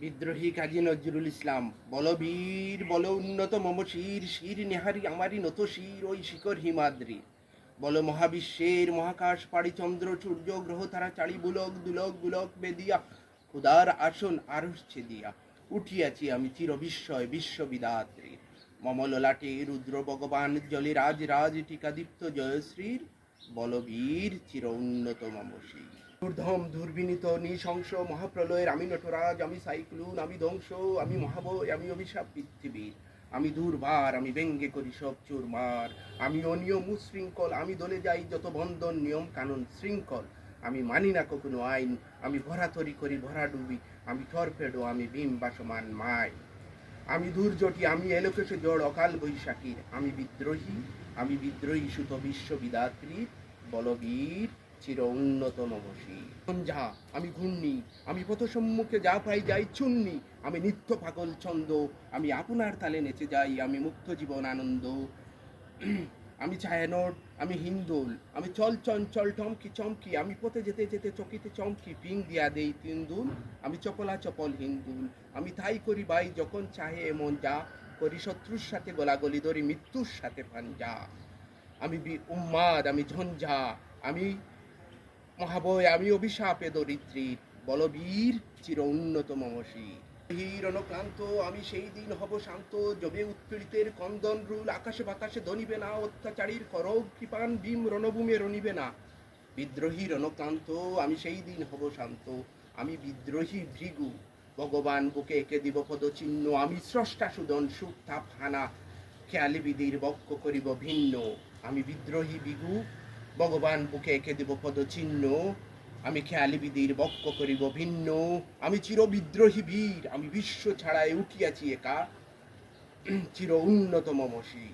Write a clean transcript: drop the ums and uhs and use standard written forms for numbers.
বিদ্রোহী কাজী নজরুল ইসলাম। বল বীর বল উন্নত মম শির, শির নেহারি আমারই নত শির ওই শিকর হিমাদ্রি। বল মহাবিশ্বের মহাকাশ পাড়ি চন্দ্র সূর্য গ্রহ তারা চাড়ি বুলক দুলক বুলক বেদিয়া খুদার আসন আরশ ছেদিয়া উঠিয়াছি আমি চির বিস্ময় বিশ্ববিদাত্রী। মম ললাটে রুদ্র ভগবান জলে রাজ রাজ টিকাদীপ্ত জয়শ্রীর। বলবীর চির উন্নত মম শির। ঊর্ধ্বম দুর্বিনীত নৃশংস মহাপ্রলয়ের আমি নটরাজ, আমি সাইক্লোন, আমি ধ্বংস, আমি মহাবয়, আমি অভিশাপ পৃথিবীর। আমি দুর্বার, আমি ব্যঙ্গে করি সব চুরমার। আমি অনিয়ম উশৃঙ্খল, আমি দলে যাই যত বন্ধন নিয়ম কানুন শৃঙ্খল। আমি মানি না কখনো আইন, আমি ভরাতরি করি ভরাডুবি, আমি টর্পেডো, আমি বিম বাসমান মাই। আমি দুর্জটি, আমি এলোকেশে জড় অকাল বৈশাখীর। আমি বিদ্রোহী সুত বিশ্ববিদাত্রীর। বলবীর চির উন্নতম বসি ঝঞ্ঝা, আমি ঘূর্ণি, আমি পথ সম্মুখে যা পাই যাই চুন্নি। আমি নিত্য পাগল ছন্দ, আমি আপনার তালে নেচে যাই, আমি মুক্ত জীবন আনন্দ। আমি ছায়ানট, আমি হিন্দোল, আমি চল চঞ্চল টমকি চমকি, আমি পথে যেতে যেতে চকিতে চমকি পিং দিয়া দেই তিনদুল। আমি চপলা চপল হিন্দুল, আমি তাই করি বাই যখন চাহে এমন যা করি, শত্রুর সাথে গলাগলি ধরি মৃত্যুর সাথে পাঞ্জা। আমি উম্মাদ, আমি ঝঞ্ঝা, আমি মহাবয়, আমি অভিশাপে দরিদ্রীর। বলবীর চির উন্নত মমশীর। হীর অনক্লান্ত, আমি সেই দিন হব শান্ত, যবে উৎপীড়িতের কন্দন রুল আকাশে বাতাসে ধনিবে না, অত্যাচারীর করগ কৃপান ভীম রণভূমে রণিবে না। বিদ্রোহী রণক্লান্ত, আমি সেই দিন হব শান্ত, আমি বিদ্রোহী ভৃগু, ভগবান বুকে এঁকে দিব পদচিহ্ন। আমি স্রষ্টা সুদন সুখ তাপ হানা, খেয়ালি বিধির বক্ষ করিব ভিন্ন। আমি বিদ্রোহী বিগু, ভগবান বুকে এঁকে দিব পদচিহ্ন। আমি খেয়ালি বিধির বক্ষ করিব ভিন্ন। আমি চির বিদ্রোহী বীর, আমি বিশ্ব ছাড়াই উঠিয়াছি একা, চির উন্নত মমশী।